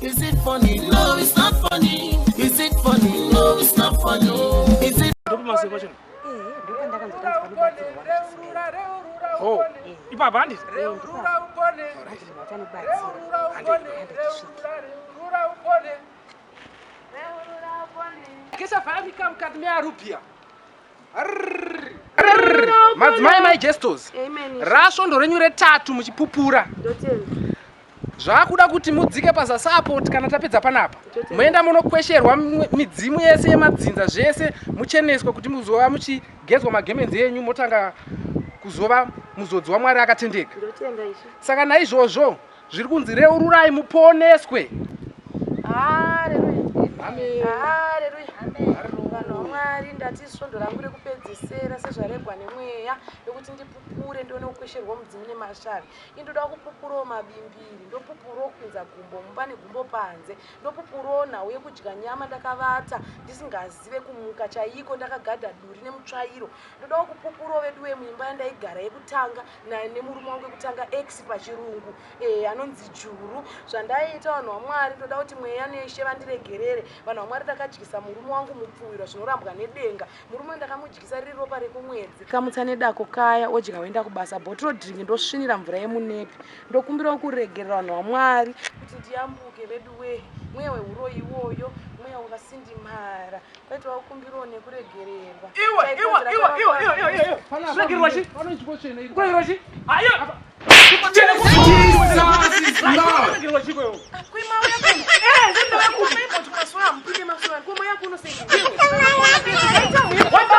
Is it funny? No, it's not funny. Is it funny? No, it's not funny. Is it? Oh, ipa bandit. Kesa fahamika mkatumia rupia. Madzimai mai gestos. Rasvondo renyu retatu muchipupura. Zvakuda kuti mudzike pazasapoti kana tapedza panapa. Muenda munokwesherwa midzimu yese yemadzinza zvese mucheneswe kuti muzova muchigezwa magemenzi enyu motanga kuzova muzodzi waMwari akatendeka. Saka naizvozvo zviri kunzi reururai muponeswe. Mwari ndati svondo rangu rekupedzisira sezvaregwa nemweya yokuti ndipupure ndione kukwesherwa mudzimu nemashari. Indoda kupupurawo mabimbiri, ndopupurawo kuinza gumbo mumba negumbo panze, ndopupurawo nhau yekudya nyama ndakavata ndisingazive kumuka chaiko ndakagadha duri nemutsvairo. Ndodawo kupupurawo vedu vemuimba yandaigara yekutanga nemurume wangu yekutanga X pachirungu anonzi Juru. Zvandaita vanhu vaMwari ndoda kuti mweya neshe vandiregerere. Vanhu vaMwari takadyisa murume wangu mupfuwiro zvinorambwa nedenga. Murume ndakamudyisa riri ropa rekumwedzi. Kamutsa nedako kaya odya oenda kubasa. Botoro drink ndosvinira mvura yemunepi. Ndokumbirawo kuregerera vanhu vaMwari kuti ndiyambuke vedu we mweya wehuro iwoyo, mweya wakasindimara. Kwaita wakumbirawo nekuregererwa. Iwe. Kuregererwa chi? Kuregererwa chi? Ayo. What